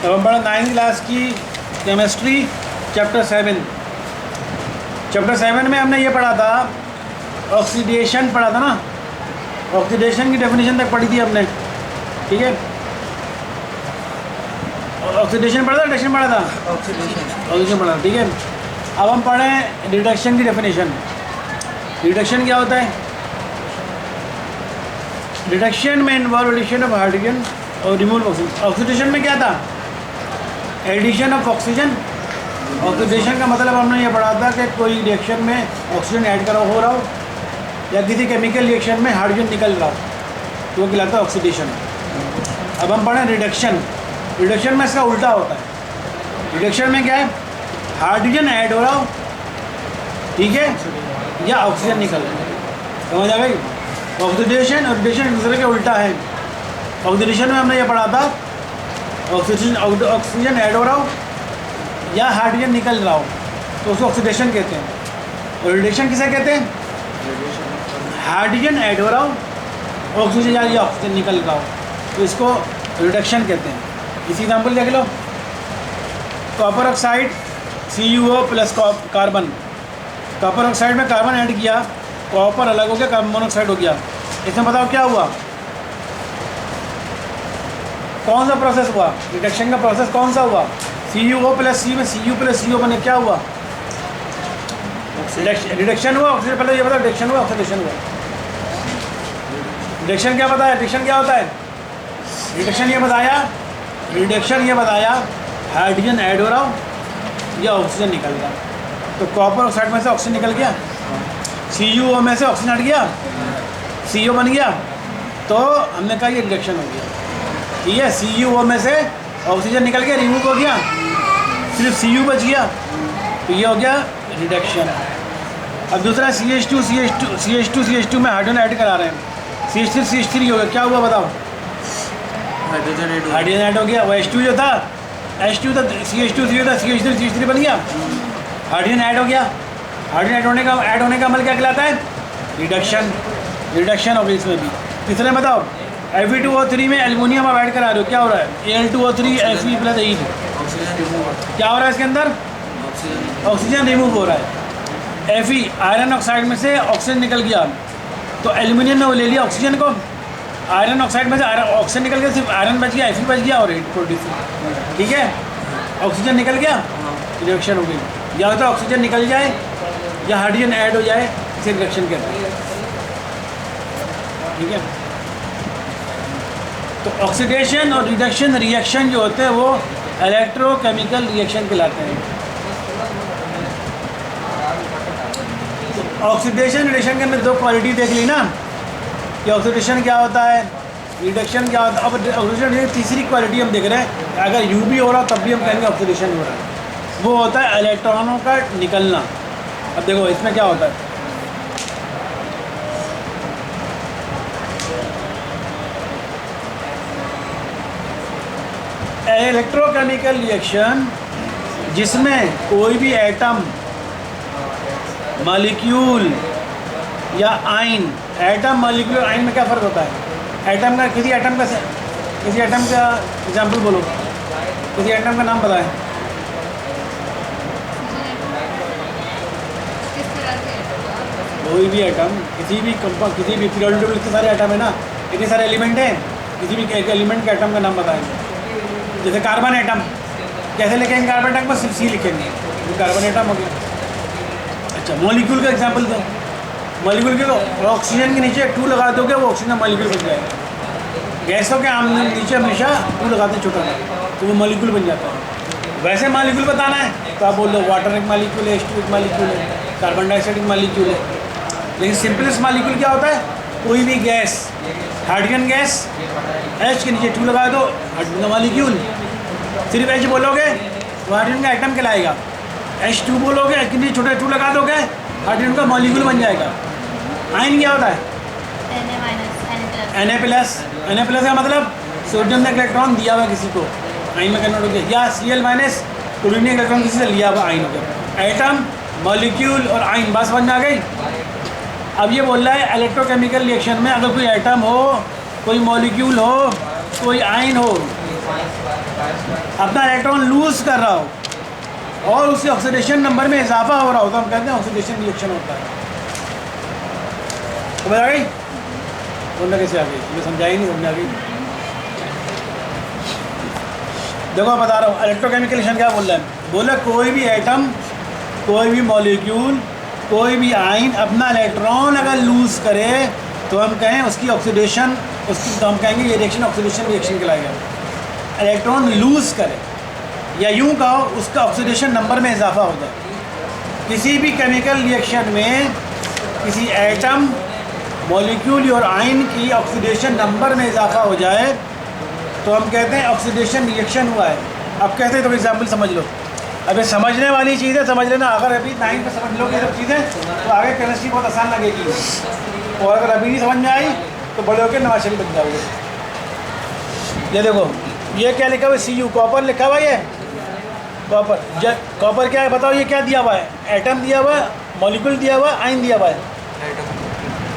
अब हम पढ़ा 9th क्लास की केमिस्ट्री चैप्टर 7। चैप्टर 7 में हमने ये पढ़ा था, ऑक्सीडेशन पढ़ा था ना। ऑक्सीडेशन की डेफिनेशन तक पढ़ी थी हमने, ठीक है। ऑक्सीडेशन पढ़ा था, रिडक्शन पढ़ा था, ऑक्सीडेशन पढ़ा था, ठीक है। अब हम पढ़ें रिडक्शन की डेफिनेशन। रिडक्शन क्या होता है? रिडक्शन में इन्वॉल्व एडिशन ऑफ हाइड्रोजन और रिमूवल ऑक्सीजन। ऑक्सीडेशन में क्या था? Addition of oxygen. ऑक्सीडेशन का मतलब हमने ये पढ़ा था कि कोई रिएक्शन में ऑक्सीजन ऐड करा हो रहा हो या किसी केमिकल रिएक्शन में हाइड्रोजन निकल रहा हो, तो वो कहलाता है ऑक्सीडेशन। अब हम पढ़ें रिडक्शन। रिडक्शन में इसका उल्टा होता है। रिडक्शन में क्या है? हाइड्रोजन ऐड हो रहा हो, ठीक है, या ऑक्सीजन निकल रहा है। समझ आ गई? ऑक्सीडेशन और रिडक्शन एक दूसरे के उल्टा है। ऑक्सीडेशन में हमने ये पढ़ा था, ऑक्सीजन ऐड हो रहा हो या हाइड्रोजन निकल रहा हो तो उसको ऑक्सीडेशन कहते हैं। और रिडक्शन किसे कहते हैं? हाइड्रोजन ऐड हो रहा हो, ऑक्सीजन या ऑक्सीजन निकल रहा हो तो इसको रिडक्शन कहते हैं। इसी एग्जाम्पल देख लो, copper oxide CuO plus carbon. Copper oxide में कार्बन ऐड किया, कॉपर अलग हो गया, कार्बन मोनोऑक्साइड हो गया। इसमें बताओ क्या हुआ? कौन सा प्रोसेस हुआ? रिडक्शन का प्रोसेस कौन सा हुआ? CuO प्लस C में Cu प्लस CO बने, क्या हुआ? रिडक्शन हुआ। ऑक्सीजन पहले ये बताओ, रिडक्शन हुआ ऑक्सीडेशन हुआ? रिडक्शन क्या बताया? रिडक्शन क्या होता है? रिडक्शन ये बताया हाइड्रोजन ऐड हो रहा हो या ऑक्सीजन निकल रहा। तो कॉपर ऑक्साइड में से ऑक्सीजन निकल गया, CuO में से ऑक्सीजन हट गया, CO बन गया, तो हमने कहा ये रिडक्शन हो गया, ठीक है। CuO में से ऑक्सीजन निकल गया, रिमूव हो गया, सिर्फ Cu बच गया, तो ये हो गया रिडक्शन। अब दूसरा CH2 में हाइड्रोजन ऐड करा रहे हैं, CH3 हो गया, क्या हुआ बताओ? हाइड्रोजन ऐड हो गया। वो H2 जो था, H2 था, CH2 था, CH3 बन गया, हाइड्रोजन ऐड हो गया। हाइड्रोजन ऐड होने का अमल क्या कहलाता है? रिडक्शन हो गई इसमें भी। तीसरे बताओ, Fe2O3 में एल्युमिनियम आप ऐड करा रहे हो, क्या हो रहा है? Al2O3 Fe प्लस 8, क्या हो रहा है इसके अंदर? ऑक्सीजन रिमूव हो रहा है। Fe आयरन ऑक्साइड में से ऑक्सीजन निकल गया, तो एल्युमिनियम ने वो ले लिया ऑक्सीजन को, आयरन ऑक्साइड में से ऑक्सीजन निकल गया, सिर्फ आयरन बच गया, Fe बच गया और 8 प्रोड्यूस, ठीक है। ऑक्सीजन निकल गया, रिडक्शन हो गई। या तो ऑक्सीजन निकल जाए या हाइड्रोजन ऐड हो जाए, इसे रिडक्शन कहते हैं, ठीक है। तो ऑक्सीडेशन और रिडक्शन रिएक्शन जो होते हैं वो इलेक्ट्रोकेमिकल रिएक्शन कहलाते हैं। तो ऑक्सीडेशन रिडक्शन के अंदर दो क्वालिटी देख ली ना, कि ऑक्सीडेशन क्या होता है, रिडक्शन क्या होता है। अब ऑक्सीडेशन तीसरी क्वालिटी हम देख रहे हैं, अगर यू भी हो रहा तब भी हम कहेंगे ऑक्सीडेशन हो रहा है, वो होता है इलेक्ट्रॉनों का निकलना। अब देखो इसमें क्या होता है, इलेक्ट्रोकेमिकल रिएक्शन जिसमें कोई भी एटम, मॉलिक्यूल या आयन, एटम मॉलिक्यूल आयन में क्या फ़र्क होता है? एटम का किसी एटम का एग्जांपल बोलो, किसी एटम का नाम बताएं। कोई भी एटम, किसी भी पीरियोडिक टेबल इतने सारे एटम है ना, इतने सारे एलिमेंट हैं, किसी भी एक एलिमेंट के एटम का नाम बताएंगे। जैसे कार्बन एटम, कैसे लिखेंगे? कार्बन एटम को सिर्फ C लिखेंगे, तो कार्बन एटम हो गया। अच्छा, मॉलिक्यूल का एग्जांपल दो। मॉलिक्यूल के तो ऑक्सीजन के नीचे 2 लगा दोगे वो ऑक्सीजन मॉलिक्यूल बन जाएगा। गैसों के आम नीचे हमेशा 2 लगाते हैं छोटा, तो वो मॉलिक्यूल बन जाता है। वैसे मॉलिक्यूल बताना है तो आप बोल दो वाटर एक मॉलिक्यूल है, H2 एक मॉलिक्यूल है, कार्बन डाइऑक्साइड एक मॉलिक्यूल है। लेकिन सिंपलेस्ट मॉलिक्यूल क्या होता है? कोई भी गैस, हाइड्रोजन गैस, H के नीचे 2 लगा दो, हाइड्रोजन का मॉलिक्यूल। सिर्फ H बोलोगे तो हाइड्रोजन का एटम कहलाएगा, H2 बोलोगे, H के नीचे छोटे 2 लगा दोगे, हाइड्रोजन का मॉलिक्यूल बन जाएगा। आयन क्या होता है? Na प्लस का मतलब सोडियम ने इलेक्ट्रॉन दिया हुआ किसी को, आयन में कन्वर्ट हो गया, या Cl माइनस क्लोरीन ने इलेक्ट्रॉन किसी से लिया हुआ, आयन हो गया। एटम, मॉलिक्यूल और आयन, बस बन जा गई। अब ये बोल रहा है इलेक्ट्रोकेमिकल रिएक्शन में अगर कोई एटम हो, कोई मॉलिक्यूल हो, कोई आयन हो, अपना इलेक्ट्रॉन लूज कर रहा हो और उसके ऑक्सीडेशन नंबर में इजाफा हो रहा हो तो हम कहते हैं ऑक्सीडेशन रिएक्शन होता है। समझ आ गई? बोलना कैसे आ गई? तुम्हें समझाई नहीं, समझ आ गई? देखो बता रहा हूँ इलेक्ट्रोकेमिकल रिएक्शन क्या बोल रहा है। बोला कोई भी एटम, कोई भी मॉलिक्यूल, कोई भी आयन अपना इलेक्ट्रॉन अगर लूज करे तो हम कहें उसकी ऑक्सीडेशन, उसकी तो हम कहेंगे ये रिएक्शन ऑक्सीडेशन रिएक्शन कहलाएगा। इलेक्ट्रॉन लूज करे या यूं कहो उसका ऑक्सीडेशन नंबर में इजाफा हो जाए। किसी भी केमिकल रिएक्शन में किसी एटम, मॉलिक्यूल और आयन की ऑक्सीडेशन नंबर में इजाफा हो जाए तो हम कहते हैं ऑक्सीडेशन रिएक्शन हुआ है। अब कहते हैं तो एग्जाम्पल समझ लो। अब ये समझने वाली चीज़ है, समझ लेना। अगर अभी 9 पे समझ लो ये सब चीज़ें तो आगे केमिस्ट्री बहुत आसान लगेगी, और अगर अभी नहीं समझ में आई तो बड़े होकर नवाशरी बन जाओगे। ये देखो ये क्या लिखा हुआ है, CU कॉपर लिखा हुआ है। ये कॉपर, कॉपर क्या है बताओ? ये क्या दिया हुआ है? एटम दिया हुआ है, मॉलिक्यूल दिया हुआ है, आयन दिया हुआ है।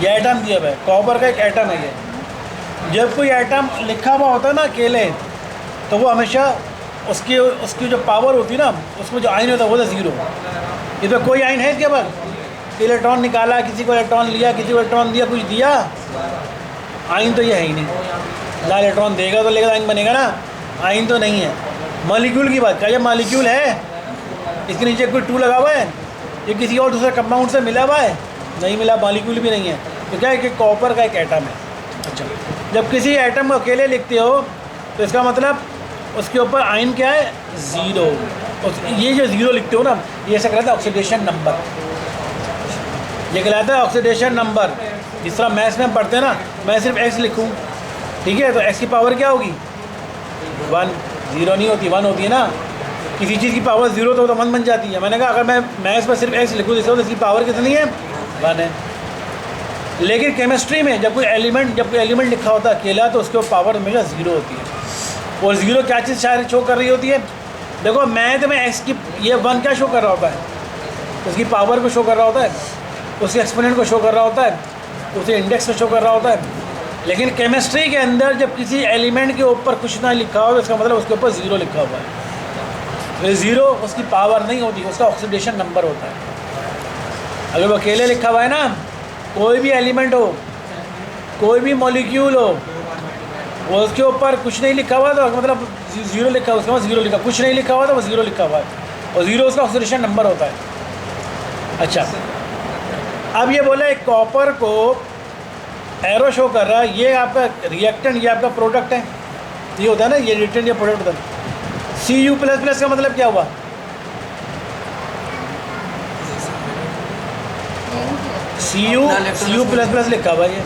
ये एटम दिया हुआ है, कॉपर का एक एटम है ये। जब कोई एटम लिखा हुआ होता है ना अकेले तो वो हमेशा उसकी जो पावर होती है ना, उसमें जो आयन होता है वो होता है 0। इसमें कोई आयन है इसके पास? इलेक्ट्रॉन निकाला, किसी को इलेक्ट्रॉन लिया, किसी को इलेक्ट्रॉन दिया, कुछ दिया, आयन तो ये है ही नहीं। ना इलेक्ट्रॉन देगा तो लेगा आयन बनेगा ना, आयन तो नहीं है। मॉलिक्यूल की बात, क्या ये मॉलिक्यूल है? इसके नीचे कोई 2 लगा हुआ है? ये किसी और दूसरे कंपाउंड से मिला हुआ है? नहीं मिला, मॉलिक्यूल भी नहीं है। तो क्या है कि कॉपर का एक एटम है। अच्छा, जब किसी एटम को अकेले लिखते हो तो इसका मतलब उसके ऊपर आयन क्या है? 0। ये जो 0 लिखते हो ना, ये ऐसा कहलाता है ऑक्सीडेशन नंबर। ये कहलाता है ऑक्सीडेशन नंबर। जिस तरह मैथ्स में हम पढ़ते हैं ना, मैं सिर्फ x लिखूँ, ठीक है, तो x की पावर क्या होगी? 1। 0 नहीं होती, 1 होती है ना। किसी चीज़ की पावर 0 तो 1 बन जाती है। मैंने कहा अगर मैं मैथ्स में सिर्फ x लिखूँ तो इसकी पावर कितनी है? 1 है। लेकिन केमिस्ट्री में जब कोई एलिमेंट लिखा होता है अकेला तो उसके पावर हमेशा 0 होती है। और 0 क्या चीज़ शायद शो कर रही होती है? देखो मैथ में x की ये 1 क्या शो कर रहा होता है? उसकी पावर को शो कर रहा होता है, उसके एक्सपोनेंट को शो कर रहा होता है, उसे इंडेक्स को शो कर रहा होता है। लेकिन केमिस्ट्री के अंदर जब किसी एलिमेंट के ऊपर कुछ ना लिखा हो तो इसका मतलब उसके ऊपर 0 लिखा हुआ है। तो 0 उसकी पावर नहीं होती, उसका ऑक्सीडेशन नंबर होता है। अगर वो अकेले लिखा हुआ है ना, कोई भी एलिमेंट हो, कोई भी मॉलिक्यूल हो, वो उसके ऊपर कुछ नहीं लिखा हुआ तो मतलब 0 लिखा हुआ, उसके बाद 0 लिखा, कुछ नहीं लिखा हुआ तो वो 0 लिखा हुआ है, और 0 उसका ऑक्सीडेशन नंबर होता है। अच्छा, अब ये बोला एक कॉपर को एरो शो कर रहा है, ये आपका रिएक्टेंट, ये आपका प्रोडक्ट है, ये होता है ना, ये रिएक्टेंट या प्रोडक्ट होता है। Cu++ का मतलब क्या हुआ? Cu++ लिखा हुआ ये।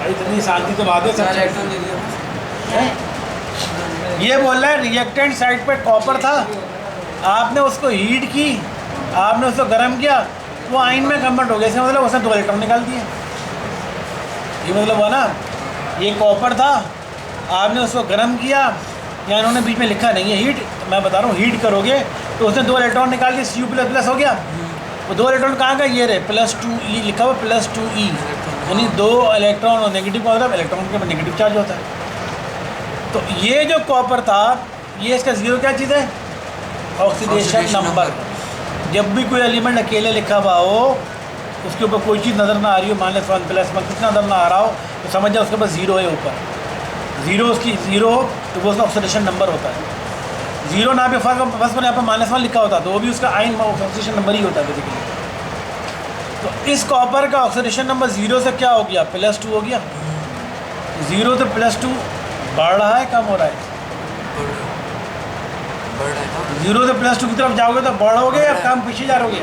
इतनी शांति तो बात है सब। ये बोल रहा है रिएक्टेंट साइड पे कॉपर था, आपने उसको हीट की, आपने उसको गर्म किया, वो आयन में कन्वर्ट हो गया। इसका मतलब उसने 2 इलेक्ट्रॉन निकाल दिए। ये मतलब हुआ ना, ये कॉपर था, आपने उसको गर्म किया, या इन्होंने बीच में लिखा नहीं है हीट, मैं बता रहा हूँ हीट करोगे तो उसने 2 इलेक्ट्रॉन निकाल के Cu++ हो गया। वो 2 इलेक्ट्रॉन कहाँ का? ये रहे +2e लिखा हुआ, +2e यानी 2 इलेक्ट्रॉन, और नेगेटिव का मतलब इलेक्ट्रॉन के नेगेटिव चार्ज होता है। तो ये जो कॉपर था, ये इसका 0 क्या चीज़ है? Oxidation number. जब भी कोई एलिमेंट अकेले लिखा हुआ हो, उसके ऊपर कोई चीज़ नज़र ना आ रही हो, मान लें 1+1 कुछ नज़र ना आ रहा हो, तो समझ जाओ उसके पास 0 है ऊपर। 0 उसकी 0 हो तो वो उसका ऑक्सीडेशन नंबर होता है। 0 ना पे फर्स्ट पर यहाँ पर -1 लिखा होता तो वो भी उसका आयन ऑक्सीडेशन नंबर ही होता है बेसिकली। तो इस कॉपर का ऑक्सीडेशन नंबर 0 से क्या हो गया? +2 हो गया। 0 से +2 बढ़ रहा है, कम हो रहा है? 0 से +2 की तरफ जाओगे तो बढ़ोगे या कम पीछे जा रहोगे?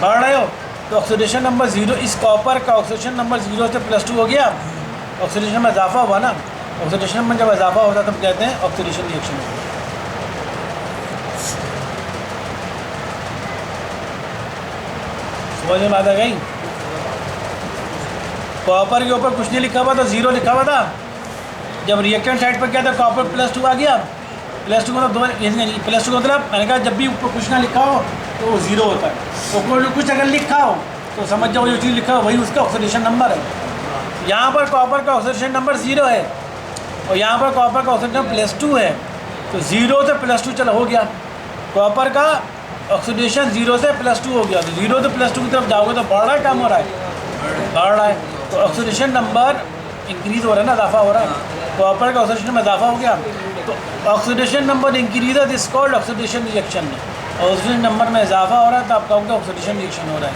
बढ़ रहे हो। तो ऑक्सीडेशन नंबर 0, इस कॉपर का ऑक्सीडेशन नंबर 0 से +2 हो गया, ऑक्सीडेशन में इजाफा हुआ ना। ऑक्सीडेशन में जब इजाफा होता है तब कहते हैं ऑक्सीडेशन रिएक्शन। समझ में बात आ गई? कॉपर के ऊपर कुछ नहीं लिखा हुआ तो 0 लिखा हुआ था। जब रिएक्टेंट साइड पर क्या था, कॉपर +2 आ गया। +2 मतलब 2, +2 मतलब मैंने कहा जब भी ऊपर कुछ ना लिखा हो तो वो 0 होता है। तो कुछ अगर लिखा हो तो समझ जाओ जो चीज़ लिखा है वही उसका ऑक्सीडेशन नंबर है। यहाँ पर कॉपर का ऑक्सीडेशन नंबर 0 है और यहाँ पर कॉपर का ऑक्सीडेशन नंबर +2 है, तो 0 से +2 चलो हो गया। कॉपर का ऑक्सीडेशन 0 से +2 हो गया, तो 0 से +2 की तरफ जाओगे तो बढ़ रहा है कम हो रहा है? बढ़ रहा है। तो ऑक्सीडेशन नंबर इंक्रीज़ हो रहा है ना, इजाफा हो रहा है। कॉपर का ऑक्सीडेशन में इजाफा हो गया, तो oxidation number increase this called oxidation reaction. Oxidation number में इजाफा हो रहा है तो आप कहोगे ऑक्सीडेशन रिएक्शन हो रहा है।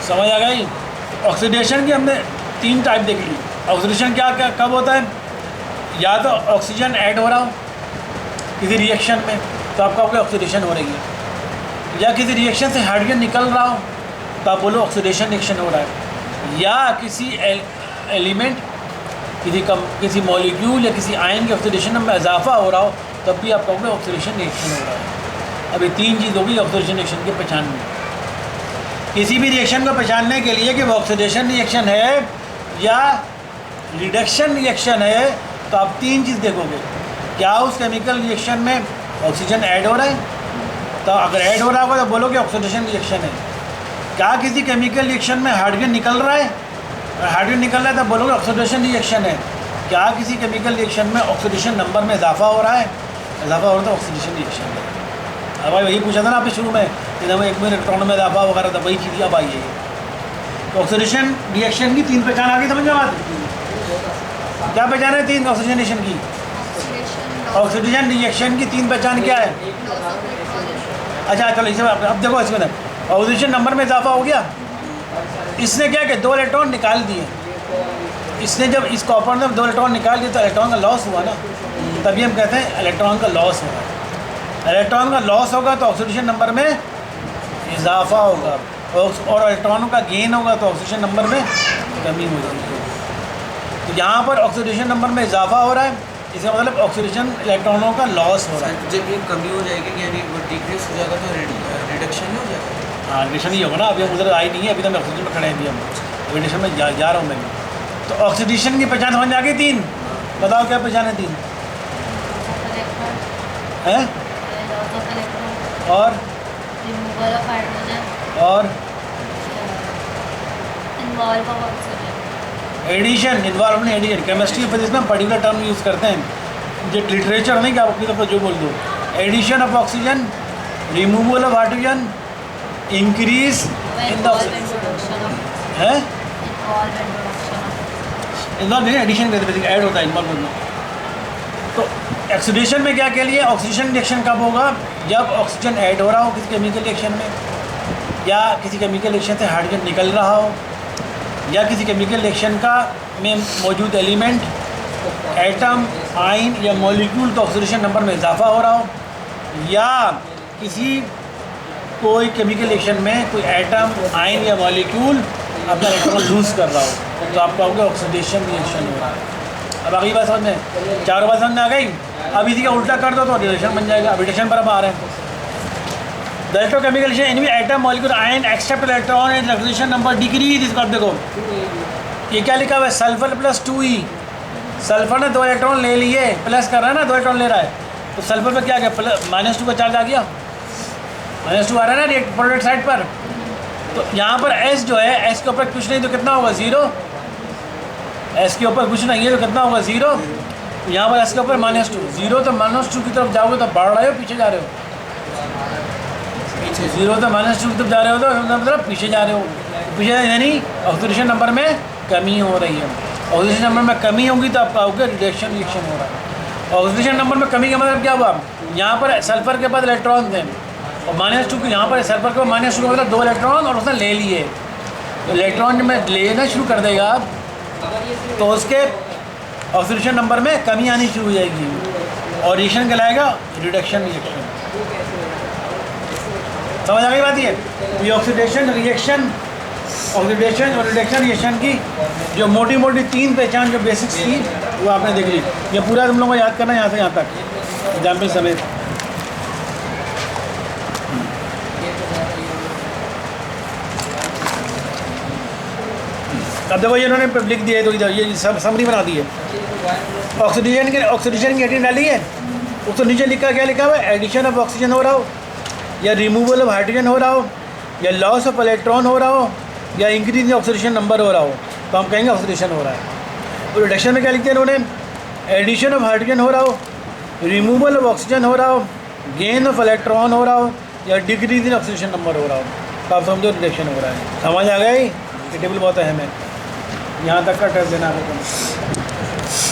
समझ आ गई? ऑक्सीडेशन की हमने 3 टाइप देख ली। ऑक्सीडेशन क्या क्या कब होता है? या तो ऑक्सीजन ऐड हो रहा हो किसी रिएक्शन में तो आप कहोगे ऑक्सीडेशन हो रही है, या किसी रिएक्शन से हाइड्रोजन निकल रहा हो तो आप बोलो ऑक्सीडेशन रिएक्शन हो रहा है, या किसी एलिमेंट किसी मॉलिक्यूल या किसी आयन के ऑक्सीडेशन में इजाफा हो रहा हो तब भी आप कहोगे ऑक्सीडेशन रिएक्शन हो रहा है। अभी 3 चीज़ होगी ऑक्सीडेशन रिएक्शन के पहचानने। किसी भी रिएक्शन को पहचानने के लिए कि वो ऑक्सीडेशन रिएक्शन है या रिडक्शन रिएक्शन है तो आप 3 चीज़ देखोगे। क्या उस केमिकल रिएक्शन में ऑक्सीजन ऐड हो रहा है? तो अगर ऐड हो रहा होगा तो बोलोगे ऑक्सीडेशन रिएक्शन है। क्या किसी केमिकल रिएक्शन में हाइड्रोजन निकल रहा है? अगर हाइड्रोजन निकल रहा है तो बोलोगे ऑक्सीडेशन रिएक्शन है। क्या किसी केमिकल रिएक्शन में ऑक्सीडेशन नंबर में इजाफा हो रहा है? इजाफा हो रहा है तो ऑक्सीडेशन रिएक्शन है। अब भाई वही पूछा था ना आपने शुरू में कि जब 1 में इलेक्ट्रॉन में इजाफा वगैरह था, वही चीज़ अब आई है। तो ऑक्सीडेशन रिएक्शन की 3 पहचान आ गई, समझ में बात? क्या पहचान है 3 ऑक्सीजन रिएक्शन की? ऑक्सीडेशन रिएक्शन की 3 पहचान क्या है? अच्छा चलो इसे अब देखो, इसमें ऑक्सीडेशन नंबर में इजाफा हो गया। इसने क्या किया? 2 इलेक्ट्रॉन निकाल दिए। इसने जब इस कॉपर ने 2 इलेक्ट्रॉन निकाल दिए तो इलेक्ट्रॉन का लॉस हुआ ना, तभी हम कहते हैं इलेक्ट्रॉन का लॉस होगा। इलेक्ट्रॉन का लॉस होगा तो ऑक्सीडेशन नंबर में इजाफा होगा, और इलेक्ट्रॉनों का गेन होगा तो ऑक्सीडेशन नंबर में कमी हो जाएगी। तो यहाँ पर ऑक्सीडेशन नंबर में इजाफा हो रहा है, इसका मतलब ऑक्सीडेशन इलेक्ट्रॉनों का लॉस हो रहा है। जब ये कमी हो जाएगी यानी वो डिक्रीज हो जाएगा तो रिडक्शन नहीं हो जाएगा? हाँ रिडक्शन ही होगा ना। अभी हम उधर आई नहीं है, अभी तो मैं ऑक्सीजन में खड़े हैं, अभी हम रिडक्शन में जा रहा हूँ मैं। तो ऑक्सीडेशन की पहचान समझ आ गई 3? बताओ क्या पहचान है 3 है? और addition, involve addition. Chemistry physics में पर्टिकुलर टर्म यूज़ करते हैं, जो लिटरेचर नहीं कि आप अपनी तरफ जो बोल दो। Addition of oxygen, removal of hydrogen, increase in the है इन्वॉल्व नहीं, एडिशन कहते हैं, ऐड होता है इन्वॉल्व होना। तो ऑक्सीडेशन में क्या के लिए ऑक्सीडेशन रिएक्शन कब होगा? जब ऑक्सीजन ऐड हो रहा हो किसी केमिकल रिएक्शन में, या किसी केमिकल रिएक्शन से हाइड्रोजन निकल रहा हो, या किसी केमिकल रिएक्शन का में मौजूद एलिमेंट, एटम, आयन या मॉलिक्यूल का ऑक्सीडेशन नंबर में इजाफा हो रहा हो, या किसी कोई केमिकल रिएक्शन में कोई एटम, आयन या मॉलिक्यूल अपना इलेक्ट्रॉन लूज कर रहा हो तो आप कहोगे ऑक्सीडेशन रिएक्शन हो रहा है। अब अगली बात समझ में, 4 बात समझ में आ गई। अब इसी का उल्टा कर दो तो रिएक्शन बन जाएगा। अब रिएक्शन पर अब आ रहे हैं। The electrochemical reaction any atom, molecule, ion accept electron and oxidation number decrease. इसको आप देखो ये क्या लिखा हुआ है? Sulphur +2e। सल्फर ने 2 इलेक्ट्रॉन ले लिए, प्लस कर रहा है ना, 2 इलेक्ट्रॉन ले रहा है, तो सल्फर पर क्या गया? -2 का चार्ज आ गया, -2 आ रहा है ना प्रोडक्ट साइड पर। तो यहाँ पर S जो है, S के ऊपर कुछ नहीं तो कितना होगा? 0। S के ऊपर कुछ नहीं है तो कितना होगा? 0। यहाँ पर S के ऊपर -2, 0 तो -2 की तरफ जाओगे तो बढ़ रहे हो पीछे जा रहे हो? पीछे। 0 तो -2 की तरफ जा रहे हो तो मतलब पीछे जा रहे हो। पीछे यानी ऑक्सीडेशन नंबर में कमी हो रही है। ऑक्सीडेशन नंबर में कमी होगी तो आप कहोगे रिडक्शन रिएक्शन हो रहा है। ऑक्सीडेशन नंबर में कमी का मतलब क्या हुआ? यहाँ पर सल्फर के पास इलेक्ट्रॉन थे और -2 की यहाँ पर सल्फर के पास -2 मतलब 2 इलेक्ट्रॉन और उसने ले लिए। तो इलेक्ट्रॉन जब मैं लेना शुरू कर देगा तो उसके ऑक्सीडेशन नंबर में कमी आनी शुरू हो जाएगी और रिएक्शन कहलाएगा रिडक्शन रिएक्शन। समझ आ गई बात? ये ऑक्सीडेशन रिएक्शन, ऑक्सीडेशन और रिडक्शन रिएक्शन की जो मोटी मोटी 3 पहचान जो बेसिक्स थी वो आपने देख ली। ये पूरा तुम लोगों को याद करना है यहाँ से यहाँ तक एग्जाम्पल समेत। अब देखो ये इन्होंने लिख दिया है तो इधर ये सब समरी बना दी है। ऑक्सीडेशन की हेडिंग डाली है, उसको नीचे लिखा क्या लिखा हुआ है? एडिशन ऑफ ऑक्सीजन हो रहा हो या रिमूवल ऑफ हाइड्रोजन हो रहा हो, या लॉस ऑफ इलेक्ट्रॉन हो रहा हो, या इंक्रीज इन ऑक्सीडेशन नंबर हो रहा हो, तो हम कहेंगे ऑक्सीडेशन हो रहा है। तो रिडक्शन में क्या लिखते हैं इन्होंने, एडिशन ऑफ हाइड्रोजन हो रहा हो, रिमूवल ऑफ ऑक्सीजन हो रहा हो, गेन ऑफ इलेक्ट्रॉन हो रहा हो, या डिक्रीज इन ऑक्सीडेशन नंबर हो रहा हो, तो आप समझो रिडक्शन हो रहा है। समझ आ गया? ये टेबल बहुत अहम है, यहाँ तक का टेस्ट देना आपको।